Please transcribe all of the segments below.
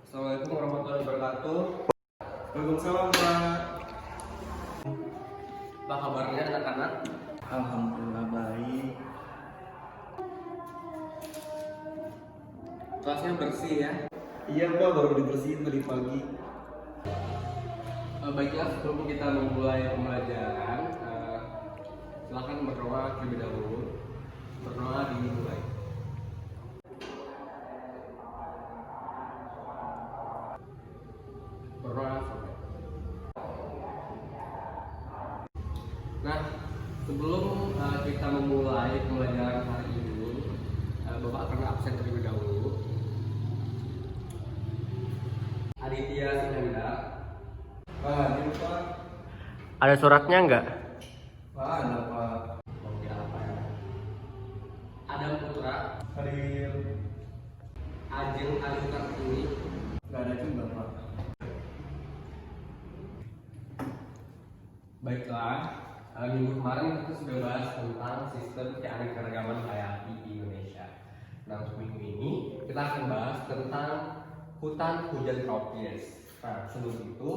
Assalamualaikum warahmatullahi wabarakatuh. Waalaikumsalam Pak. Apa kabarnya anak-anak? Alhamdulillah baik. Kelasnya bersih ya? Iya Pak, baru dibersihin tadi pagi. Baiklah, sebelum kita memulai pembelajaran, silakan berdoa terlebih dahulu. Berdoa dimulai. Berdoa sampai. Nah, sebelum kita memulai pembelajaran hari ini, Bapak akan absen terlebih dahulu. Aditya Sinanda. Pak, ini Pak. Ada suratnya nggak? Pak, ada Pak. Oke, apa ya? Adam Putra, Hadir. Ajeng Aliutar ini. Nggak ada juga Pak. Baiklah, minggu kemarin kita sudah bahas tentang sistem keanekaragaman hayati di Indonesia. Nah, untuk minggu ini kita akan bahas tentang hutan hujan tropis. Nah, sebelum itu,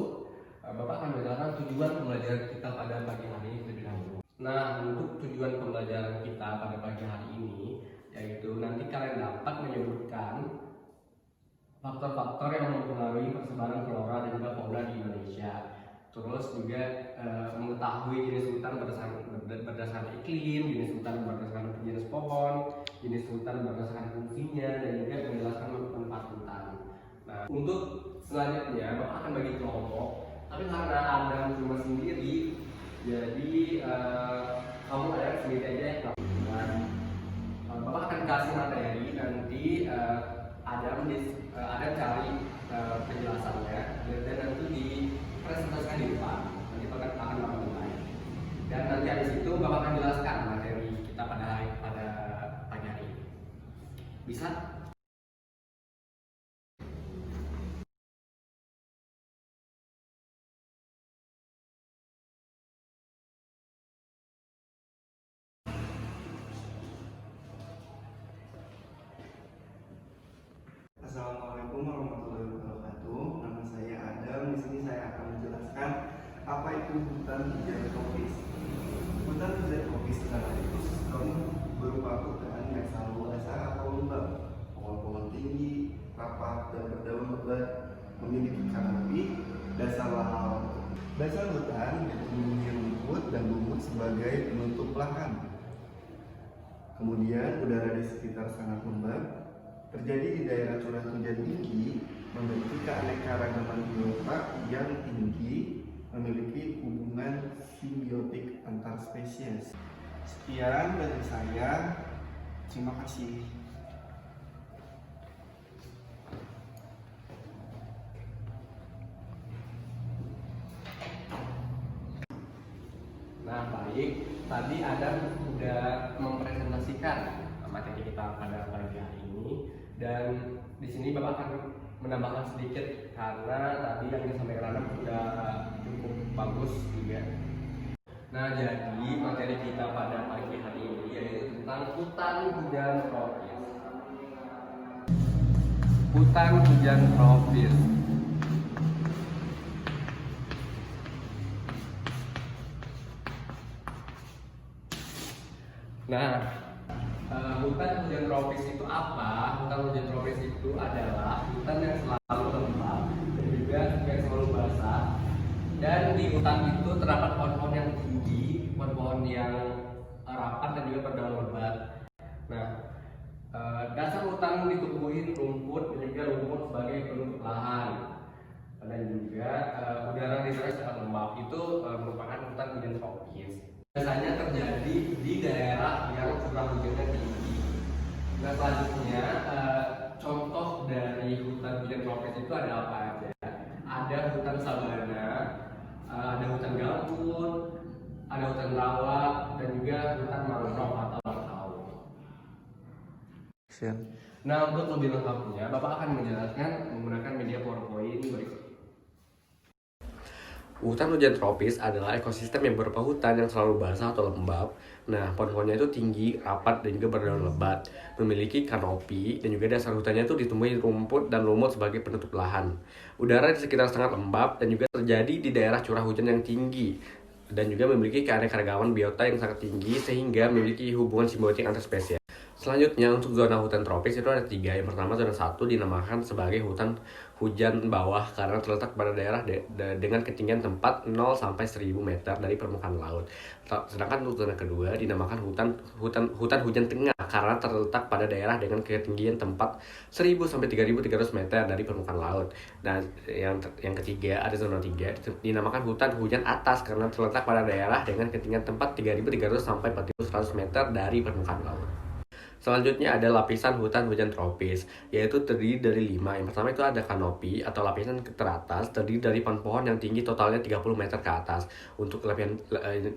Bapak akan menjelaskan tujuan pembelajaran kita pada pagi hari ini terlebih dahulu. Nah, untuk tujuan pembelajaran kita pada pagi hari ini, yaitu nanti kalian dapat menyebutkan faktor-faktor yang mempengaruhi persebaran flora dan juga fauna di Indonesia. Terus juga mengetahui jenis hutan berdasarkan iklim, jenis hutan berdasarkan jenis pohon, jenis hutan berdasarkan fungsinya, dan juga menjelaskan tempat hutan. Nah, untuk selanjutnya Bapak akan bagi kelompok, tapi karena Adam cuma sendiri, jadi kamu ada sendiri aja ya. Dan Bapak akan kasih materi nanti Adam cari penjelasannya dan nanti dipresentasikan di depan. Nanti Bapak akan mulai. Dan nanti dari situ Bapak akan jelaskan materi kita pada pagi hari ini. Bisa? Assalamualaikum warahmatullahi wabarakatuh. Nama saya Adam. Di sini saya akan menjelaskan apa itu hutan hujan tropis. Hutan hujan tropis adalah ekosistem berupa hutan yang selalu basah atau lembab, pohon-pohon tinggi, rapat, dan berdaun lebat, memiliki kanopi, dasar lahan. Dasar hutan dipenuhi rumput dan lumut sebagai penutup lahan. Kemudian udara di sekitar sangat lembab. Terjadi di daerah curah hujan tinggi, memiliki keanekaragaman biota yang tinggi, memiliki hubungan simbiotik antar spesies. Sekian dari saya. Terima kasih. Nah, baik. Tadi Adam sudah mempresentasikan materi kita pada pagi hari ini, dan di sini Bapak akan menambahkan sedikit karena tadi yang disampaikan Adam sudah cukup bagus juga. Nah, jadi materi kita pada pagi hari ini yaitu tentang hutan hujan tropis. Hutan hujan tropis. Nah, hutan hujan tropis itu apa? Hutan hujan tropis itu adalah hutan yang selalu lembab dan juga yang selalu basah. Dan di hutan itu terdapat pohon-pohon yang tinggi, pohon-pohon yang rapat dan juga berdaun lebat. Nah, dasar hutan ditumbuhin rumput dan juga rumput sebagai penutup lahan. Dan juga udara di sana sangat lembab. Itu merupakan hutan hujan tropis. Biasanya terjadi di daerah yang curah hujannya tinggi. Nah, selanjutnya contoh dari hutan hujan tropis itu ada apa aja? Ada hutan sabana, ada hutan gambut, ada hutan rawa, dan juga hutan mangrove atau bakau. Nah, untuk lebih lengkapnya, Bapak akan menjelaskan menggunakan media PowerPoint berikut. Hutan hujan tropis adalah ekosistem yang berupa hutan yang selalu basah atau lembab. Nah, pohon-pohonnya itu tinggi, rapat, dan juga berdaun lebat. Memiliki kanopi, dan juga dasar hutannya itu ditumbuhi rumput dan lumut sebagai penutup lahan. Udara di sekitar sangat lembab dan juga terjadi di daerah curah hujan yang tinggi. Dan juga memiliki keanekaragaman biota yang sangat tinggi sehingga memiliki hubungan simbiotik antar spesies. Selanjutnya untuk zona hutan tropis itu ada 3. Yang pertama zona 1 dinamakan sebagai hutan hujan bawah karena terletak pada daerah dengan ketinggian tempat 0 sampai 1000 meter dari permukaan laut. Sedangkan untuk zona kedua dinamakan hutan hujan tengah karena terletak pada daerah dengan ketinggian tempat 1000 sampai 3300 meter dari permukaan laut. Dan yang ketiga ada zona 3 dinamakan hutan hujan atas karena terletak pada daerah dengan ketinggian tempat 3300 sampai 4100 meter dari permukaan laut. Selanjutnya ada lapisan hutan hujan tropis, yaitu terdiri dari 5. Yang pertama itu ada kanopi atau lapisan teratas, terdiri dari pohon-pohon yang tinggi totalnya 30 meter ke atas. Untuk lapisan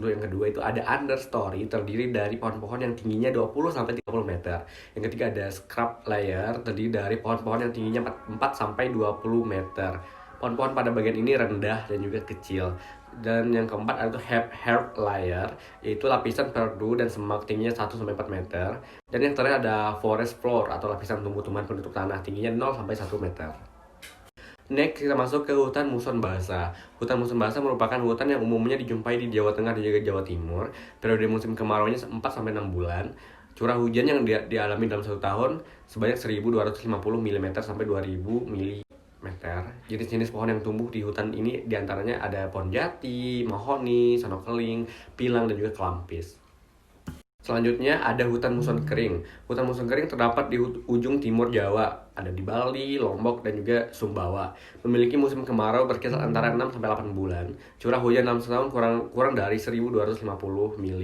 yang kedua itu ada understory, terdiri dari pohon-pohon yang tingginya 20 sampai 30 meter. Yang ketiga ada scrub layer, terdiri dari pohon-pohon yang tingginya 4 sampai 20 meter. Pohon-pohon pada bagian ini rendah dan juga kecil. Dan yang keempat ada herb layer, yaitu lapisan perdu dan semak tingginya 1 sampai 4 meter. Dan yang terakhir ada forest floor atau lapisan tumbuh-tumbuhan penutup tanah tingginya 0 sampai 1 meter. Next kita masuk ke hutan muson basah. Hutan muson basah merupakan hutan yang umumnya dijumpai di Jawa Tengah dan juga Jawa Timur. Periode musim kemarau-nya 4 sampai 6 bulan. Curah hujan yang dialami dalam 1 tahun sebanyak 1250 mm sampai 2000 mm. Jenis-jenis pohon yang tumbuh di hutan ini diantaranya ada pohon jati, mahoni, sono keling, pilang, dan juga kelampis. Selanjutnya ada hutan muson kering. Hutan muson kering terdapat di ujung timur Jawa, ada di Bali, Lombok, dan juga Sumbawa. Memiliki musim kemarau berkisar antara 6 sampai 8 bulan. Curah hujan dalam setahun kurang dari 1250 mm.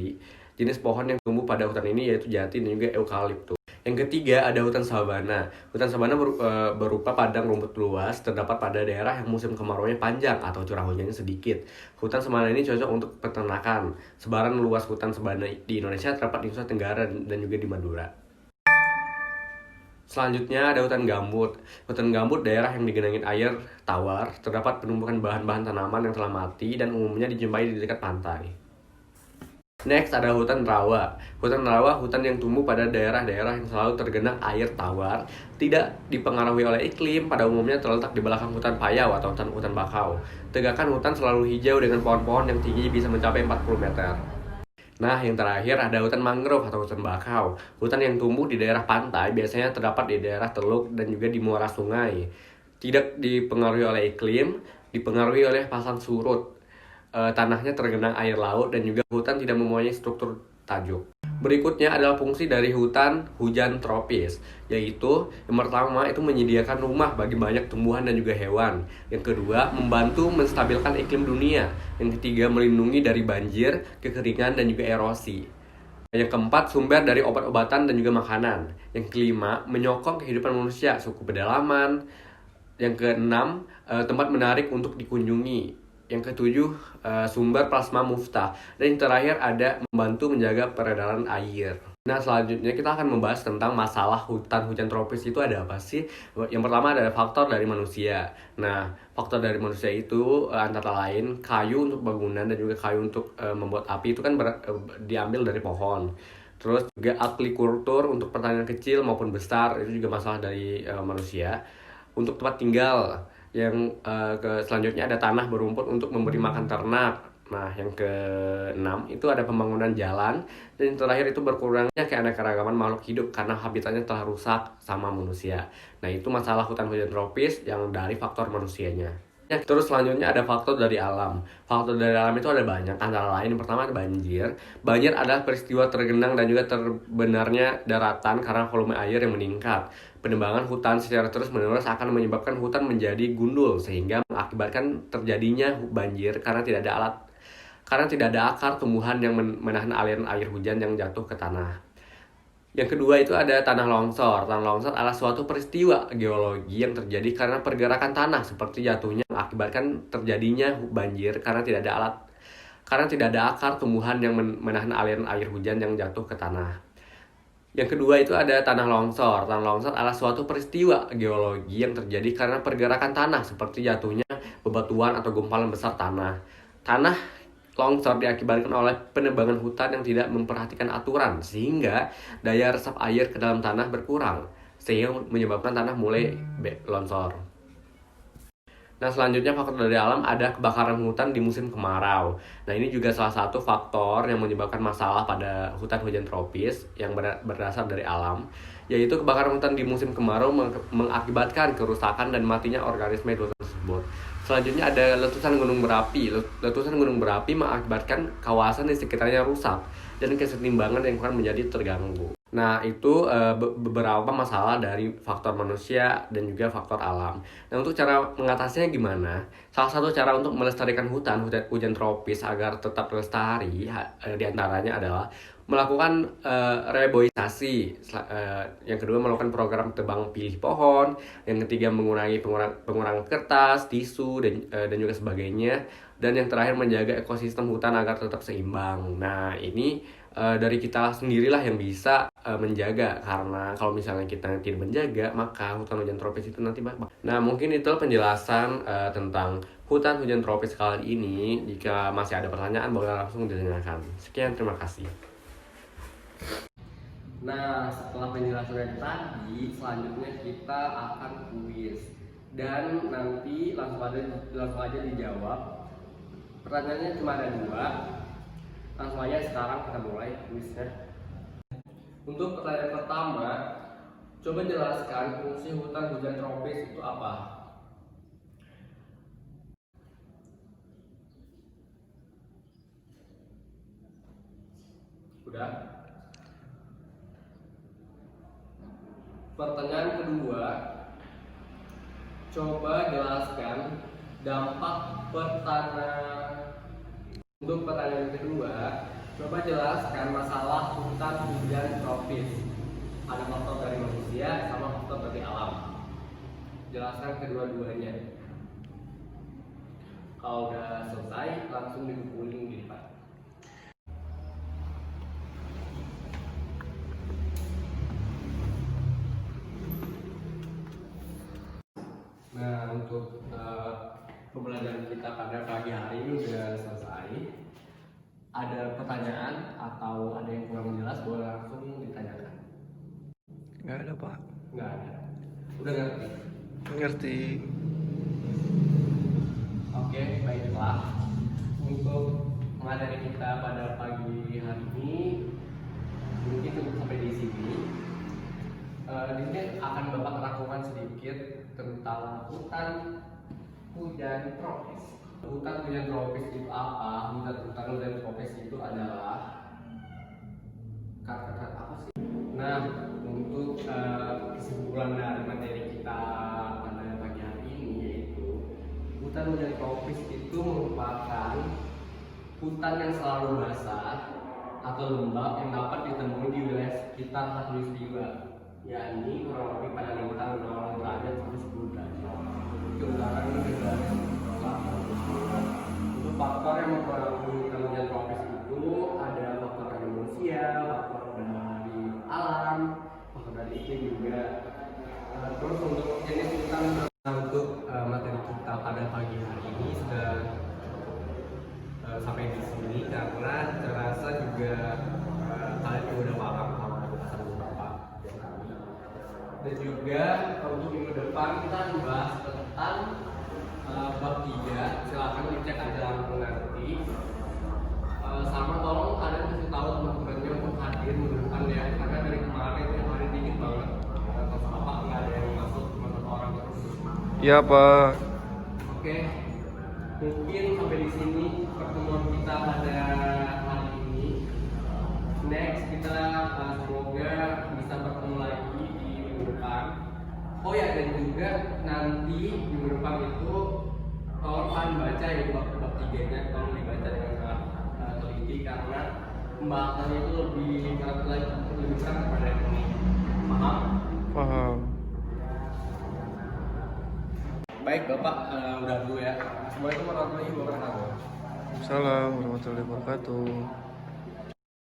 Jenis pohon yang tumbuh pada hutan ini yaitu jati dan juga eukaliptus. Yang ketiga ada hutan sabana. Hutan sabana berupa padang rumput luas, terdapat pada daerah yang musim kemarau-nya panjang atau curah hujannya sedikit. Hutan sabana ini cocok untuk peternakan. Sebaran luas hutan sabana di Indonesia terdapat di Nusa Tenggara dan juga di Madura. Selanjutnya ada hutan gambut. Hutan gambut daerah yang digenangi air tawar, terdapat penumpukan bahan-bahan tanaman yang telah mati dan umumnya dijumpai di dekat pantai. Next ada hutan rawa. Hutan rawa hutan yang tumbuh pada daerah-daerah yang selalu tergenang air tawar, tidak dipengaruhi oleh iklim, pada umumnya terletak di belakang hutan payau atau hutan bakau. Tegakan hutan selalu hijau dengan pohon-pohon yang tinggi bisa mencapai 40 meter. Nah, yang terakhir ada hutan mangrove atau hutan bakau. Hutan yang tumbuh di daerah pantai biasanya terdapat di daerah teluk dan juga di muara sungai. Tidak dipengaruhi oleh iklim, dipengaruhi oleh pasang surut. Tanahnya tergenang air laut dan juga hutan tidak mempunyai struktur tajuk. Berikutnya adalah fungsi dari hutan hujan tropis, yaitu yang pertama itu menyediakan rumah bagi banyak tumbuhan dan juga hewan. Yang kedua, membantu menstabilkan iklim dunia. Yang ketiga, melindungi dari banjir, kekeringan, dan juga erosi. Yang keempat, sumber dari obat-obatan dan juga makanan. Yang kelima, menyokong kehidupan manusia, suku pedalaman. Yang keenam, tempat menarik untuk dikunjungi. Yang ketujuh, sumber plasma muftah. Dan yang terakhir ada membantu menjaga peredaran air. Nah, selanjutnya kita akan membahas tentang masalah hutan hujan tropis itu ada apa sih? Yang pertama ada faktor dari manusia. Nah, faktor dari manusia itu antara lain kayu untuk bangunan dan juga kayu untuk membuat api itu kan diambil dari pohon. Terus juga agrikultur untuk pertanian kecil maupun besar itu juga masalah dari manusia. Untuk tempat tinggal, yang selanjutnya ada tanah berumput untuk memberi makan ternak. Nah, yang keenam itu ada pembangunan jalan. Dan yang terakhir itu berkurangnya keanekaragaman makhluk hidup karena habitatnya telah rusak sama manusia. Nah, itu masalah hutan hujan tropis yang dari faktor manusianya. Terus selanjutnya ada faktor dari alam. Faktor dari alam itu ada banyak, antara lain yang pertama ada banjir. Banjir adalah peristiwa tergenang dan juga terbenarnya daratan karena volume air yang meningkat. Penebangan hutan secara terus-menerus akan menyebabkan hutan menjadi gundul sehingga mengakibatkan terjadinya banjir karena tidak ada akar tumbuhan yang menahan aliran air hujan yang jatuh ke tanah. Yang kedua itu ada tanah longsor. Tanah longsor adalah suatu peristiwa geologi yang terjadi karena pergerakan tanah seperti jatuhnya banjir karena tidak ada akar tumbuhan yang menahan aliran air hujan yang jatuh ke tanah. Yang ketiga ada gunung api. Gunung api itu adalah suatu peristiwa geologi yang terjadi karena pergerakan tanah seperti jatuhnya mengakibatkan terjadinya banjir karena tidak ada akar tumbuhan yang menahan aliran air hujan yang jatuh ke tanah. Yang kedua itu ada tanah longsor. Tanah longsor adalah suatu peristiwa geologi yang terjadi karena pergerakan tanah seperti jatuhnya bebatuan atau gumpalan besar tanah. Tanah longsor diakibatkan oleh penebangan hutan yang tidak memperhatikan aturan sehingga daya resap air ke dalam tanah berkurang sehingga menyebabkan tanah mulai longsor. Nah, selanjutnya faktor dari alam ada kebakaran hutan di musim kemarau. Nah, ini juga salah satu faktor yang menyebabkan masalah pada hutan hujan tropis yang berdasar dari alam, yaitu kebakaran hutan di musim kemarau mengakibatkan kerusakan dan matinya organisme di hutan tersebut. Selanjutnya ada letusan gunung berapi. Letusan gunung berapi mengakibatkan kawasan di sekitarnya rusak dan keseimbangan lingkungan menjadi terganggu. Nah, itu beberapa masalah dari faktor manusia dan juga faktor alam. Nah, untuk cara mengatasinya gimana? Salah satu cara untuk melestarikan hujan tropis agar tetap lestari diantaranya adalah melakukan reboisasi. Yang kedua melakukan program tebang pilih pohon. Yang ketiga mengurangi pengurangan kertas, tisu dan juga sebagainya. Dan yang terakhir menjaga ekosistem hutan agar tetap seimbang. Nah, ini dari kita sendirilah yang bisa menjaga, karena kalau misalnya kita tidak menjaga maka hutan hujan tropis itu nanti bakal. Nah, mungkin itu penjelasan tentang hutan hujan tropis kali ini. Jika masih ada pertanyaan boleh langsung ditanyakan. Sekian, terima kasih. Nah, setelah penjelasan dari tadi, selanjutnya kita akan kuis dan nanti langsung aja dijawab. Pertanyaannya cuma ada 2. Langsung aja sekarang kita mulai kuisnya. Untuk pertanyaan pertama, coba jelaskan fungsi hutan hujan tropis itu apa? Udah? Pertanyaan kedua, coba jelaskan dampak pertanahan. Untuk pertanyaan kedua, coba jelaskan masalah hutan hujan tropis. Ada faktor dari manusia sama faktor dari alam. Jelaskan kedua-duanya. Kalau udah selesai, langsung dikumpulin di depan. Nah, untuk pembelajaran kita pada pagi hari ini sudah selesai. Ada pertanyaan atau ada yang kurang jelas boleh langsung ditanyakan. Nggak ada, Pak. Nggak ada. Udah ngerti? Ngerti. Oke, baiklah. Untuk materi kita pada pagi hari ini mungkin cukup sampai di sini. Di sini akan Bapak rangkuman sedikit tentang hutan hujan tropis. Hutan hujan tropis itu apa? Hutan hujan tropis itu adalah kata-kata apa sih? Nah, untuk kesimpulan dari materi kita pada pagi hari ini yaitu hutan hujan tropis itu merupakan hutan yang selalu basah atau lembab yang dapat ditemui di wilayah sekitar khatulistiwa, yakni kurang lebih pada lintang 0 derajat sampai 10 derajat. Itu utara ini ke derajat selatan. Untuk faktor yang mempengaruhi hutan hujan tropis itu ada faktor dari manusia, faktor dari alam, faktor dari iklim juga. Terus untuk jenis hutan, untuk materi kita pada pagi hari ini sudah sampai di sini karena terasa juga kalian juga udah paham sama bahasan beberapa dan juga untuk minggu depan kita membahas tentang bab 3. Silakan dicek aja langsung nanti. Sama tolong kalian kasih tahu teman-temannya untuk hadir minggu depan ya, karena dari kemarin yang hari dikit banget terus apa nggak ada yang masuk, cuma 1 orang terus. Iya, Pak. Oke, mungkin sampai di sini pertemuan kita pada hari ini. Next kita semoga bisa bertemu lagi di minggu depan. Oh ya, dan juga nanti minggu depan itu tolong kalian baca ya bab 3-nya, tolong dibaca dengan sangat teliti karena pembahasannya itu lebih berat daripada ini. Paham? Paham. Baik Bapak, udah dulu ya. Assalamualaikum warahmatullahi wabarakatuh. Assalamualaikum warahmatullahi wabarakatuh.